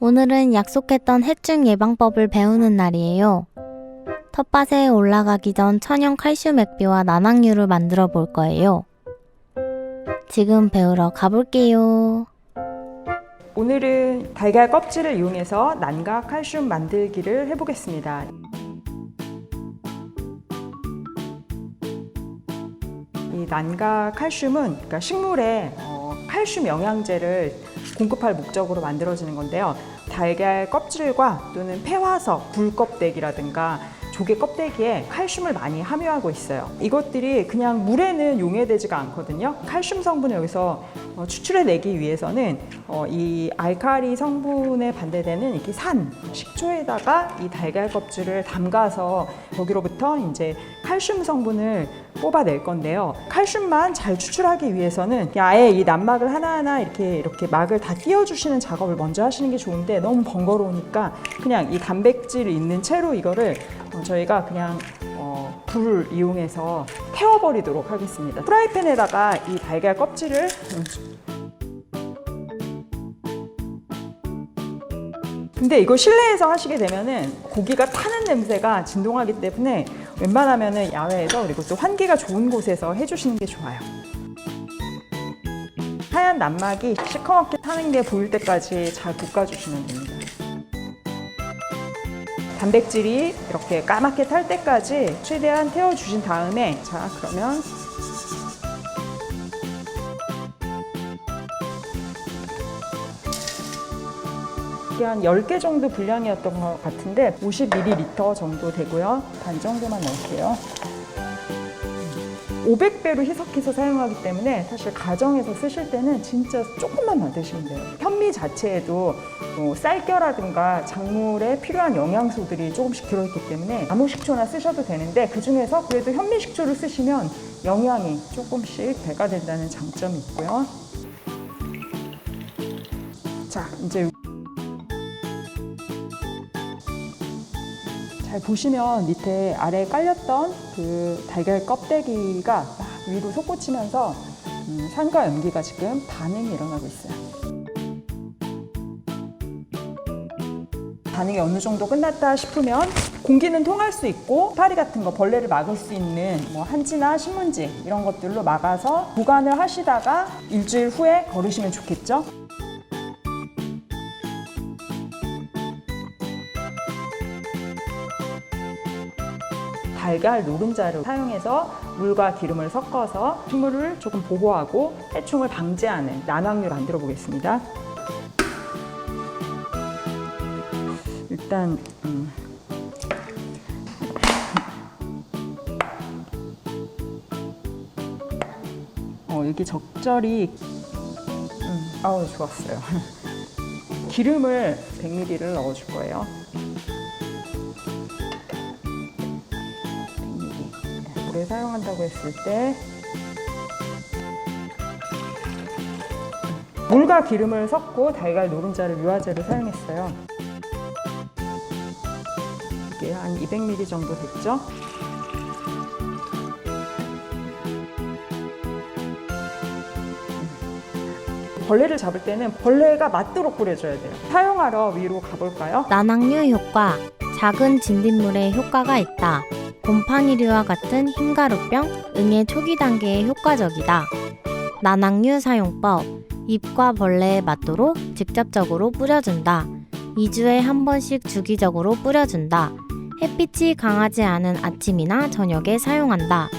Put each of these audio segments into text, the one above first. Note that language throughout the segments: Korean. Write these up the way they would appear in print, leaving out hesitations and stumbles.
오늘은 약속했던 해충 예방법을 배우는 날이에요. 텃밭에 올라가기 전 천연 칼슘 액비와 난황류를 만들어 볼 거예요. 지금 배우러 가볼게요. 오늘은 달걀 껍질을 이용해서 난과 칼슘 만들기를 해보겠습니다. 이 난과 칼슘은 그러니까 식물에 칼슘 영양제를 공급할 목적으로 만들어지는 건데요. 달걀 껍질과 또는 폐화석, 굴껍데기라든가 조개 껍데기에 칼슘을 많이 함유하고 있어요. 이것들이 그냥 물에는 용해되지가 않거든요. 칼슘 성분을 여기서 추출해내기 위해서는 이 알칼리 성분에 반대되는 이렇게 산, 식초에다가 이 달걀 껍질을 담가서 거기로부터 이제 칼슘 성분을 뽑아낼 건데요. 칼슘만 잘 추출하기 위해서는 아예 이 난막을 하나하나 이렇게 막을 다 띄워주시는 작업을 먼저 하시는 게 좋은데 너무 번거로우니까 그냥 이 단백질 있는 채로 이거를 저희가 그냥 불을 이용해서 태워버리도록 하겠습니다. 프라이팬에다가 이 달걀 껍질을 근데 이거 실내에서 하시게 되면은 고기가 타는 냄새가 진동하기 때문에 웬만하면은 야외에서 그리고 또 환기가 좋은 곳에서 해주시는 게 좋아요. 하얀 난막이 시커멓게 타는 게 보일 때까지 잘 볶아주시면 됩니다. 단백질이 이렇게 까맣게 탈 때까지 최대한 태워주신 다음에 자 그러면 한 10개 정도 분량이었던 것 같은데 50ml 정도 되고요. 반 정도만 넣을게요. 500배로 희석해서 사용하기 때문에 사실 가정에서 쓰실 때는 진짜 조금만 만드시면 돼요. 현미 자체에도 쌀겨라든가 작물에 필요한 영양소들이 조금씩 들어있기 때문에 아무 식초나 쓰셔도 되는데 그중에서 그래도 현미 식초를 쓰시면 영양이 조금씩 배가 된다는 장점이 있고요. 자, 이제 잘 보시면 밑에 아래에 깔렸던 그 달걀 껍데기가 막 위로 솟구치면서 산과 연기가 지금 반응이 일어나고 있어요. 반응이 어느 정도 끝났다 싶으면 공기는 통할 수 있고 파리 같은 거 벌레를 막을 수 있는 한지나 신문지 이런 것들로 막아서 보관을 하시다가 일주일 후에 거르시면 좋겠죠. 달걀 노른자를 사용해서 물과 기름을 섞어서 식물을 조금 보호하고 해충을 방지하는 난황류를 만들어 보겠습니다. 일단 여기 적절히 좋았어요. 기름을 100ml를 넣어줄 거예요. 물에 사용한다고 했을 때 물과 기름을 섞고 달걀 노른자를 유화제를 사용했어요. 이게 한 200ml 정도 됐죠? 벌레를 잡을 때는 벌레가 맞도록 뿌려줘야 돼요. 사용하러 위로 가볼까요? 난황류 효과. 작은 진딧물에 효과가 있다. 곰팡이류와 같은 흰가루병, 응애 초기 단계에 효과적이다. 난황류 사용법. 잎과 벌레에 맞도록 직접적으로 뿌려준다. 2주에 한 번씩 주기적으로 뿌려준다. 햇빛이 강하지 않은 아침이나 저녁에 사용한다.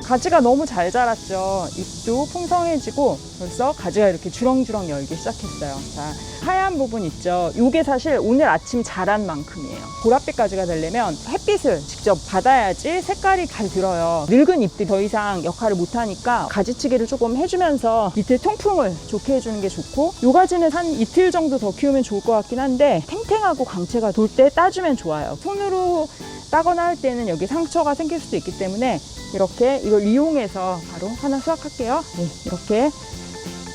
가지가 너무 잘 자랐죠. 잎도 풍성해지고 벌써 가지가 이렇게 주렁주렁 열기 시작했어요. 자, 하얀 부분 있죠. 이게 사실 오늘 아침 자란 만큼이에요. 보랏빛 가지가 되려면 햇빛을 직접 받아야지 색깔이 잘 들어요. 늙은 잎들이 더 이상 역할을 못하니까 가지치기를 조금 해주면서 밑에 통풍을 좋게 해주는 게 좋고 이 가지는 한 이틀 정도 더 키우면 좋을 것 같긴 한데 탱탱하고 광채가 돌 때 따주면 좋아요. 손으로 따거나 할 때는 여기 상처가 생길 수도 있기 때문에 이렇게 이걸 이용해서 바로 하나 수확할게요. 네, 이렇게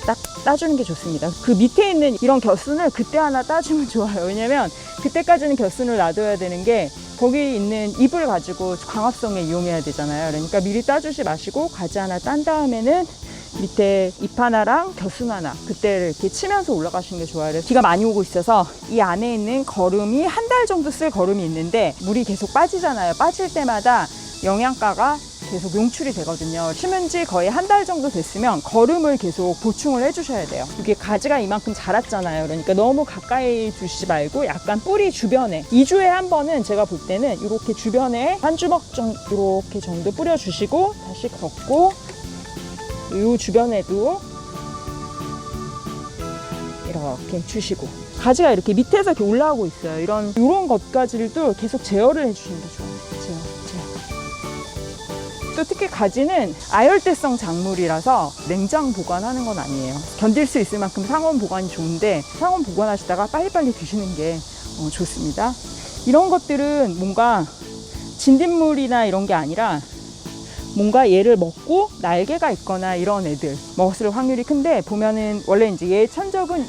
딱 따주는 게 좋습니다. 그 밑에 있는 이런 겨순을 그때 하나 따주면 좋아요. 왜냐면 그때까지는 겨순을 놔둬야 되는 게 거기 있는 잎을 가지고 광합성에 이용해야 되잖아요. 그러니까 미리 따주지 마시고 가지 하나 딴 다음에는 밑에 잎 하나랑 겨순 하나 그때를 이렇게 치면서 올라가시는 게 좋아요. 비가 많이 오고 있어서 이 안에 있는 거름이 한 달 정도 쓸 거름이 있는데 물이 계속 빠지잖아요. 빠질 때마다 영양가가 계속 용출이 되거든요. 심은 지 거의 한 달 정도 됐으면 거름을 계속 보충을 해주셔야 돼요. 이게 가지가 이만큼 자랐잖아요. 그러니까 너무 가까이 두시지 말고 약간 뿌리 주변에 2주에 한 번은 제가 볼 때는 이렇게 주변에 한 주먹 정도 이렇게 정도 뿌려주시고 다시 걷고 이 주변에도 이렇게 주시고 가지가 이렇게 밑에서 이렇게 올라오고 있어요. 이런 것까지도 계속 제어를 해주시는 게 좋아요. 제어. 또 특히 가지는 아열대성 작물이라서 냉장 보관하는 건 아니에요. 견딜 수 있을 만큼 상온 보관이 좋은데 상온 보관하시다가 빨리빨리 드시는 게 좋습니다. 이런 것들은 뭔가 진딧물이나 이런 게 아니라 뭔가 얘를 먹고 날개가 있거나 이런 애들 먹었을 확률이 큰데 보면은 원래 이제 얘 천적은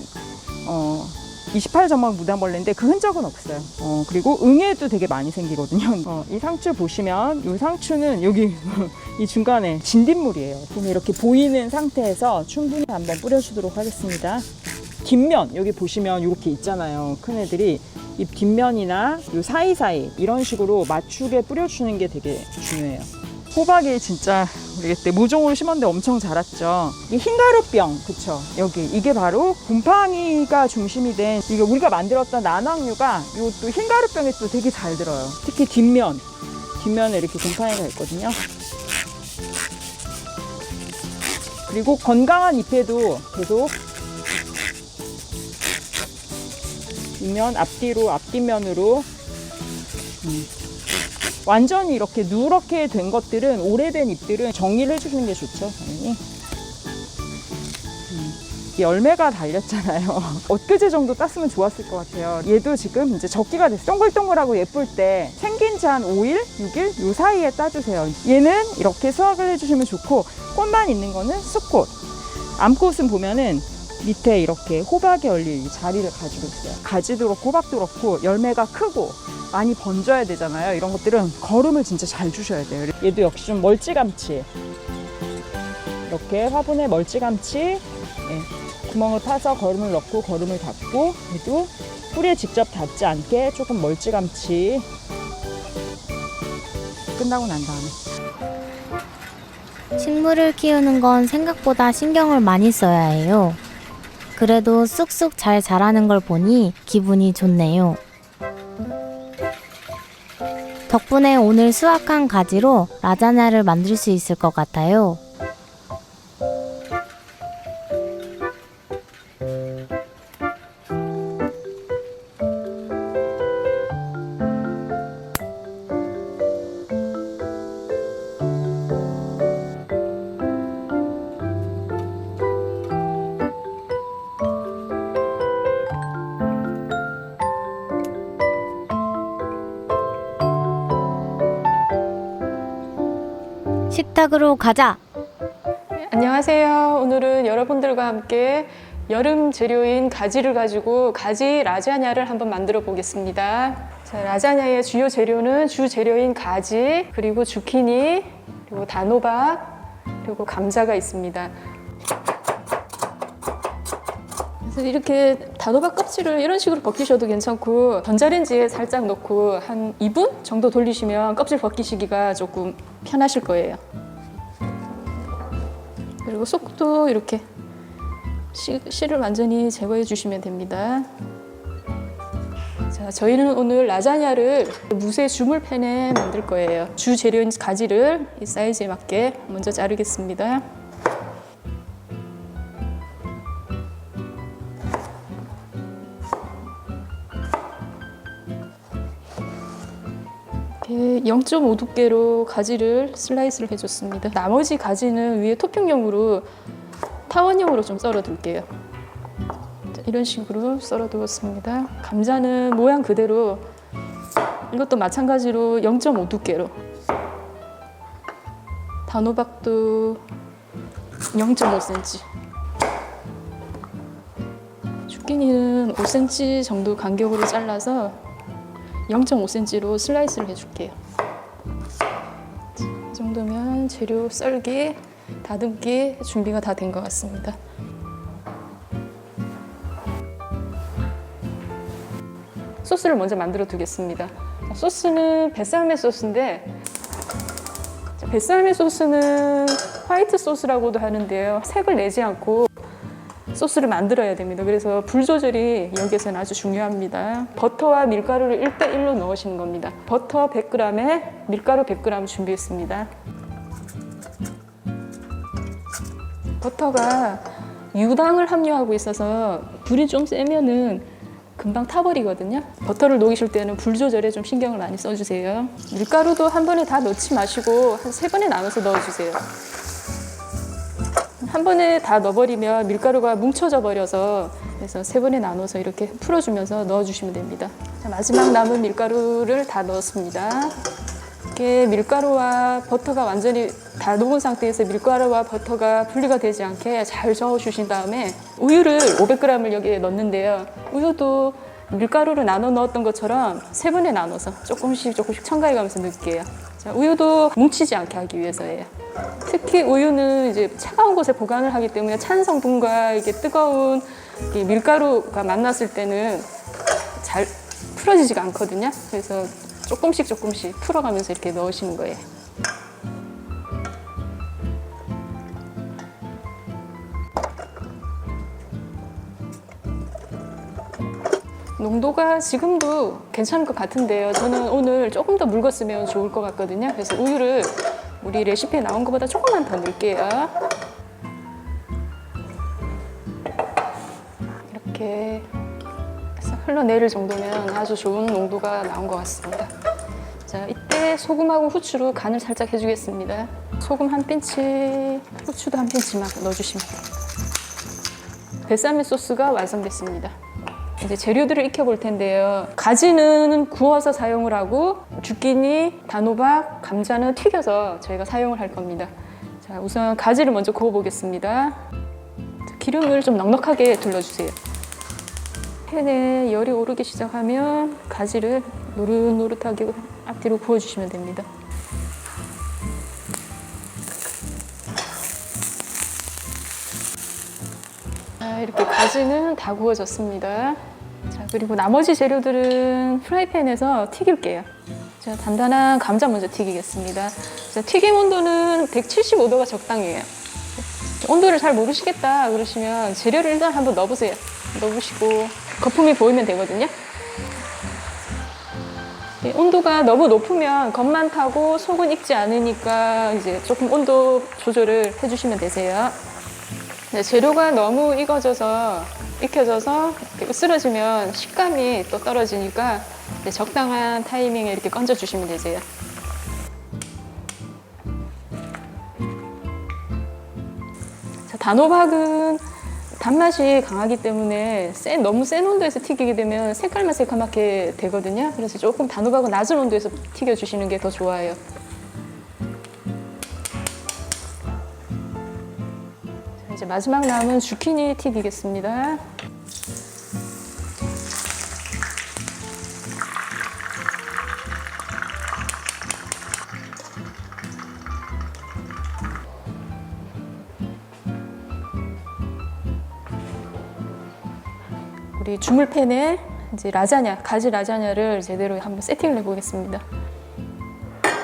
28점막 무단벌레인데 그 흔적은 없어요. 그리고 응애도 되게 많이 생기거든요. 이 상추 보시면 이 상추는 여기 이 중간에 진딧물이에요. 보면 이렇게 보이는 상태에서 충분히 한번 뿌려주도록 하겠습니다. 뒷면 여기 보시면 이렇게 있잖아요. 큰 애들이 잎 뒷면이나 이 사이사이 이런 식으로 맞추게 뿌려주는 게 되게 중요해요. 호박이 진짜 우리 그때 모종으로 심었는데 엄청 자랐죠. 이 흰가루병, 그쵸? 여기 이게 바로 곰팡이가 중심이 된 이게 우리가 만들었던 난황류가 이것도 흰가루병에 또 되게 잘 들어요. 특히 뒷면에 이렇게 곰팡이가 있거든요. 그리고 건강한 잎에도 계속 뒷면 앞뒷면으로 완전히 이렇게 누렇게 된 것들은 오래된 잎들은 정리를 해주시는 게 좋죠, 당연히. 열매가 달렸잖아요. 엊그제 정도 땄으면 좋았을 것 같아요. 얘도 지금 이제 적기가 됐어요. 동글동글하고 예쁠 때 생긴 지 한 5일, 6일 요 사이에 따주세요. 얘는 이렇게 수확을 해주시면 좋고 꽃만 있는 거는 쑥꽃. 암꽃은 보면은 밑에 이렇게 호박이 열릴 자리를 가지고 있어요. 가지도 그렇고 호박도 그렇고 열매가 크고 많이 번져야 되잖아요. 이런 것들은 거름을 진짜 잘 주셔야 돼요. 얘도 역시 좀 멀찌감치 이렇게 화분에 멀찌감치 구멍을 파서 거름을 넣고 거름을 닫고 얘도 뿌리에 직접 닿지 않게 조금 멀찌감치 끝나고 난 다음에 식물을 키우는 건 생각보다 신경을 많이 써야 해요. 그래도 쑥쑥 잘 자라는 걸 보니 기분이 좋네요. 덕분에 오늘 수확한 가지로 라자냐를 만들 수 있을 것 같아요. 식탁으로 가자! 안녕하세요. 오늘은 여러분들과 함께 여름 재료인 가지를 가지고 가지 라자냐를 한번 만들어 보겠습니다. 자, 라자냐의 주요 재료인 가지, 그리고 주키니, 그리고 단호박, 그리고 감자가 있습니다. 그래서 이렇게 단호박 껍질을 이런 식으로 벗기셔도 괜찮고 전자레인지에 살짝 넣고 한 2분 정도 돌리시면 껍질 벗기시기가 조금 편하실 거예요. 그리고 쏙도 이렇게 씨를 완전히 제거해 주시면 됩니다. 자, 저희는 오늘 라자냐를 무쇠 주물팬에 만들 거예요. 주 재료인 가지를 이 사이즈에 맞게 먼저 자르겠습니다. 이렇게 0.5 두께로 가지를 슬라이스를 해줬습니다. 나머지 가지는 위에 토핑용으로 타원형으로 좀 썰어 둘게요. 이런 식으로 썰어 두었습니다. 감자는 모양 그대로 이것도 마찬가지로 0.5 두께로, 단호박도 0.5cm, 주키니는 5cm 정도 간격으로 잘라서 0.5cm로 슬라이스를 해줄게요. 이 정도면 재료 썰기 다듬기 준비가 다 된 것 같습니다. 소스를 먼저 만들어 두겠습니다. 소스는 뱃살매 소스인데, 뱃살매 소스는 화이트 소스라고도 하는데요. 색을 내지 않고 소스를 만들어야 됩니다. 그래서 불 조절이 여기에서는 아주 중요합니다. 버터와 밀가루를 1대1로 넣으시는 겁니다. 버터 100g에 밀가루 100g 준비했습니다. 버터가 유당을 함유하고 있어서 불이 좀 세면은 금방 타버리거든요. 버터를 녹이실 때는 불 조절에 좀 신경을 많이 써주세요. 밀가루도 한 번에 다 넣지 마시고 한 3번에 나눠서 넣어주세요. 한 번에 다 넣어버리면 밀가루가 뭉쳐져 버려서, 그래서 3번에 나눠서 이렇게 풀어주면서 넣어주시면 됩니다. 자, 마지막 남은 밀가루를 다 넣었습니다. 이렇게 밀가루와 버터가 완전히 다 녹은 상태에서 밀가루와 버터가 분리가 되지 않게 잘 저어주신 다음에 우유를 500g을 여기에 넣는데요. 우유도 밀가루를 나눠 넣었던 것처럼 3번에 나눠서 조금씩 첨가해 가면서 넣을게요. 자, 우유도 뭉치지 않게 하기 위해서예요. 특히 우유는 이제 차가운 곳에 보관을 하기 때문에 찬 성분과 이게 뜨거운 이 밀가루가 만났을 때는 잘 풀어지지가 않거든요. 그래서 조금씩 풀어가면서 이렇게 넣으시는 거예요. 농도가 지금도 괜찮을 것 같은데요. 저는 오늘 조금 더 묽었으면 좋을 것 같거든요. 그래서 우유를 우리 레시피에 나온 것보다 조금만 더 넣을게요. 이렇게 해서 흘러내릴 정도면 아주 좋은 농도가 나온 것 같습니다. 자, 이때 소금하고 후추로 간을 살짝 해주겠습니다. 소금 한 핀치, 후추도 한 핀치만 넣어주시면 됩니다. 뱃살매 소스가 완성됐습니다. 이제 재료들을 익혀볼 텐데요. 가지는 구워서 사용을 하고 주끼니, 단호박, 감자는 튀겨서 저희가 사용을 할 겁니다. 자, 우선 가지를 먼저 구워보겠습니다. 기름을 좀 넉넉하게 둘러주세요. 팬에 열이 오르기 시작하면 가지를 노릇노릇하게 앞뒤로 구워주시면 됩니다. 자, 이렇게 가지는 다 구워졌습니다. 자, 그리고 나머지 재료들은 프라이팬에서 튀길게요. 자, 단단한 감자 먼저 튀기겠습니다. 자, 튀김 온도는 175도가 적당해요. 온도를 잘 모르시겠다 그러시면 재료를 일단 한번 넣어보세요. 넣어보시고 거품이 보이면 되거든요. 온도가 너무 높으면 겉만 타고 속은 익지 않으니까 이제 조금 온도 조절을 해주시면 되세요. 네, 재료가 너무 익혀져서 으스러지면 식감이 또 떨어지니까 적당한 타이밍에 이렇게 건져주시면 되세요. 자, 단호박은 단맛이 강하기 때문에 너무 센 온도에서 튀기게 되면 색깔만 새까맣게 되거든요. 그래서 조금 단호박은 낮은 온도에서 튀겨주시는 게 더 좋아요. 자, 이제 마지막 남은 주키니 튀기겠습니다. 우리 주물팬에 이제 가지 라자냐를 제대로 한번 세팅을 해보겠습니다.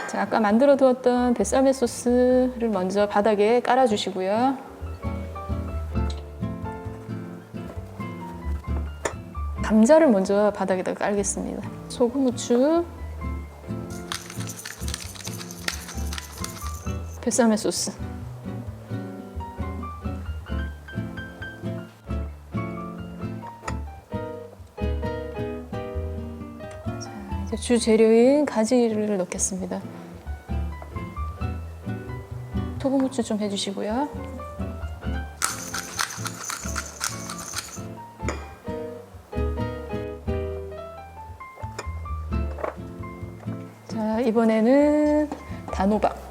자, 아까 만들어 두었던 뱃살매 소스를 먼저 바닥에 깔아주시고요. 감자를 먼저 바닥에다 깔겠습니다. 소금, 후추, 뱃살매 소스. 주 재료인 가지를 넣겠습니다. 소금, 후추 좀 해주시고요. 자, 이번에는 단호박.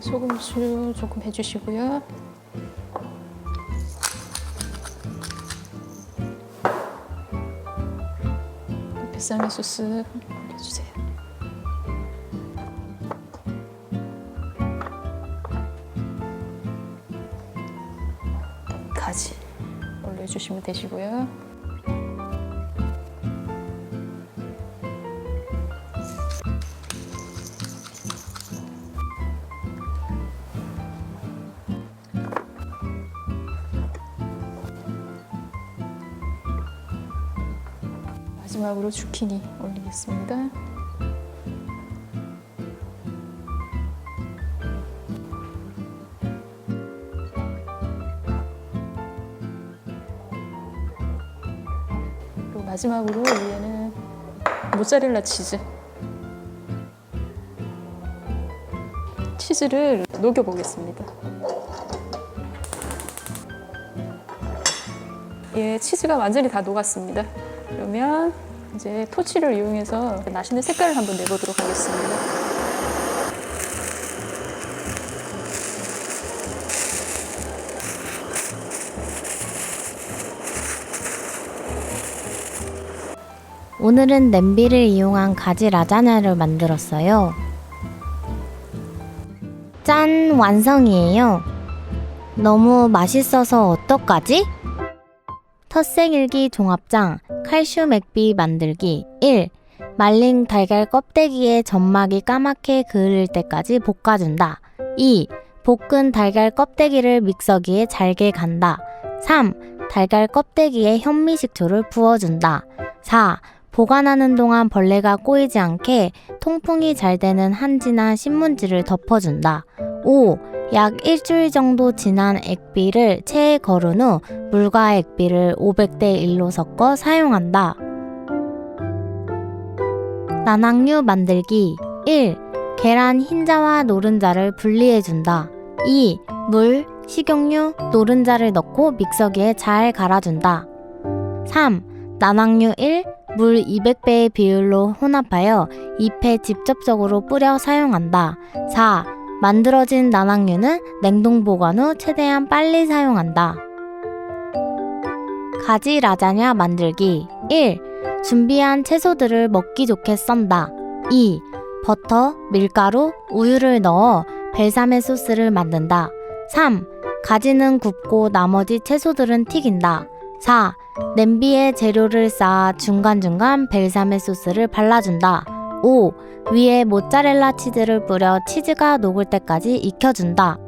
소금, 후추 조금 해주시고요. 벨사미 소스 올려주세요. 가지 올려주시면 되시고요. 마지막으로 주키니 올리겠습니다. 그리고 마지막으로 위에는 모짜렐라 치즈를 녹여 보겠습니다. 예, 치즈가 완전히 다 녹았습니다. 그러면 이제 토치를 이용해서 맛있는 색깔을 한번 내보도록 하겠습니다. 오늘은 냄비를 이용한 가지 라자냐를 만들었어요. 짠! 완성이에요. 너무 맛있어서 어떡하지? 텃생일기 종합장 칼슘 액비 만들기 1. 말린 달걀 껍데기에 점막이 까맣게 그을릴 때까지 볶아준다. 2. 볶은 달걀 껍데기를 믹서기에 잘게 간다. 3. 달걀 껍데기에 현미식초를 부어준다. 4. 보관하는 동안 벌레가 꼬이지 않게 통풍이 잘 되는 한지나 신문지를 덮어준다. 5. 약 일주일 정도 지난 액비를 체에 거른 후 물과 액비를 500대 1로 섞어 사용한다. 난황류 만들기 1. 계란 흰자와 노른자를 분리해준다. 2. 물, 식용유, 노른자를 넣고 믹서기에 잘 갈아준다. 3. 난황류 1. 물 200배의 비율로 혼합하여 잎에 직접적으로 뿌려 사용한다. 4. 만들어진 난황류는 냉동 보관 후 최대한 빨리 사용한다. 가지 라자냐 만들기 1. 준비한 채소들을 먹기 좋게 썬다. 2. 버터, 밀가루, 우유를 넣어 벨사메 소스를 만든다. 3. 가지는 굽고 나머지 채소들은 튀긴다. 4. 냄비에 재료를 쌓아 중간중간 벨사메 소스를 발라준다. 5. 위에 모짜렐라 치즈를 뿌려 치즈가 녹을 때까지 익혀준다.